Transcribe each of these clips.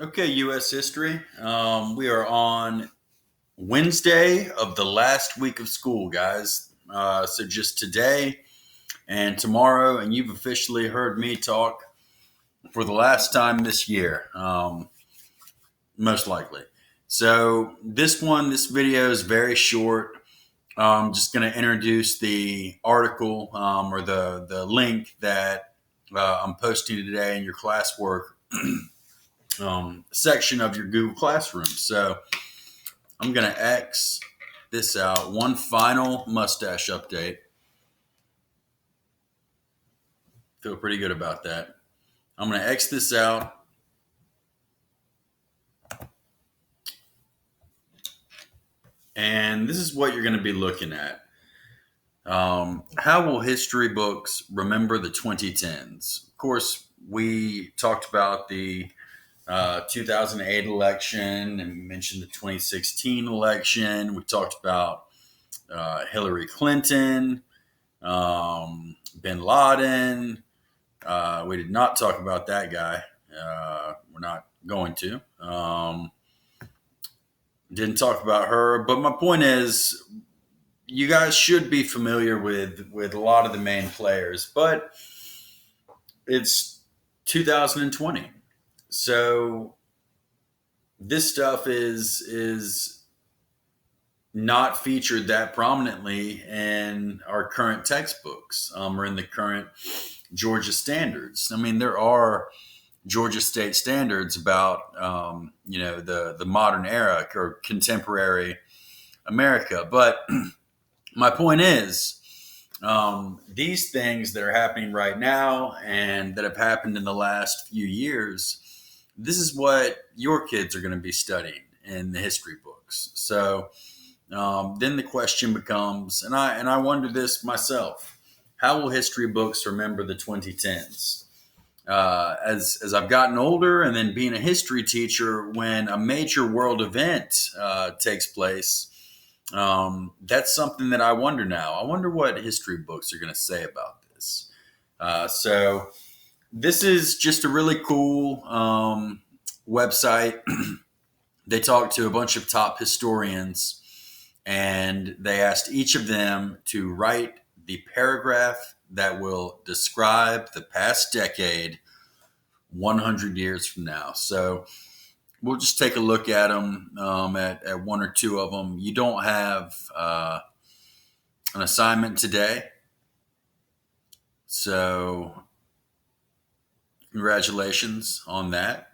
Okay, U.S. history. We are on Wednesday of the last week of school, guys. So just today and tomorrow, and you've officially heard me talk for the last time this year, most likely. So this video is very short. I'm just going to introduce the article or the link that I'm posting today in your classwork section of your Google Classroom. So I'm going to X this out. One final mustache update. Feel pretty good about that. I'm going to X this out. And this is what you're going to be looking at. How will history books remember the 2010s? Of course, we talked about the 2008 election and we mentioned the 2016 election. We talked about Hillary Clinton, bin Laden. We did not talk about that guy. We're not going to. Didn't talk about her. But my point is, you guys should be familiar with a lot of the main players. But it's 2020. So this stuff is not featured that prominently in our current textbooks or in the current Georgia standards. I mean, there are Georgia state standards about the modern era or contemporary America, but my point is these things that are happening right now and that have happened in the last few years. This is what your kids are going to be studying in the history books. So then the question becomes, and I wonder this myself: how will history books remember the 2010s? As I've gotten older, and then being a history teacher, when a major world event takes place, that's something that I wonder now. I wonder what history books are going to say about this. So this is just a really cool website. They talked to a bunch of top historians and they asked each of them to write the paragraph that will describe the past decade 100 years from now. So we'll just take a look at them, at one or two of them. You don't have an assignment today. So congratulations on that.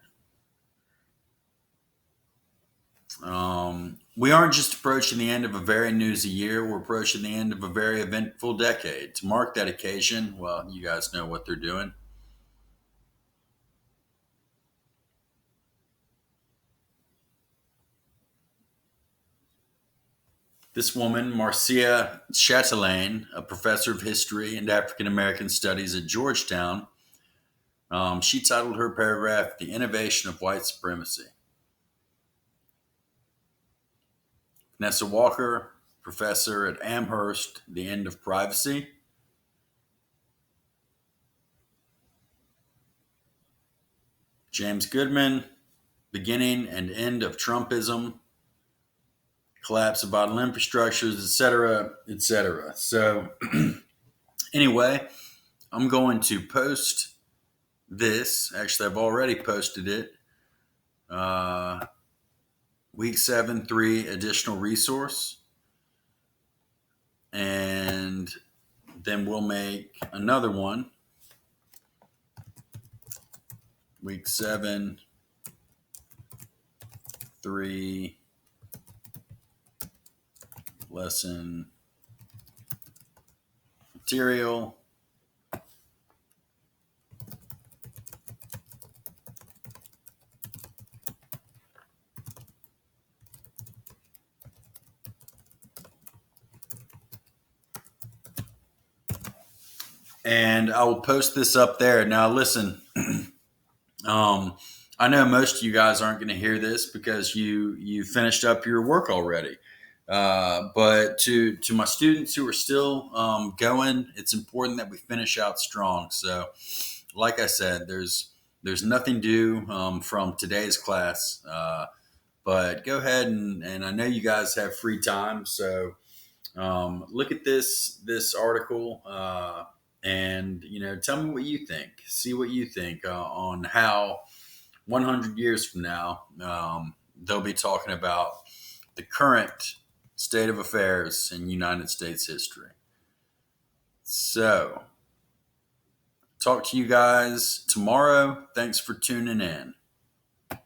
We aren't just approaching the end of a very newsy year. We're approaching the end of a very eventful decade. To mark that occasion, well, you guys know what they're doing. This woman, Marcia Chatelain, a professor of history and African American studies at Georgetown, she titled her paragraph, "The Innovation of White Supremacy." Vanessa Walker, professor at Amherst, "The End of Privacy." James Goodman, "Beginning and End of Trumpism, Collapse of Vital Infrastructures," etc., etc. So, anyway, I'm going to post this. Actually, I've already posted it. Week 7, 3 additional resource. And then we'll make another one. Week 7, 3 lesson material. And I will post this up there. Now, listen, I know most of you guys aren't going to hear this because you finished up your work already. But to my students who are still going, it's important that we finish out strong. So, like I said, there's There's nothing due from today's class, but go ahead and I know you guys have free time, so look at this article and tell me what you think. See what you think on how 100 years from now they'll be talking about the current state of affairs in United States history. So, talk to you guys tomorrow. Thanks for tuning in.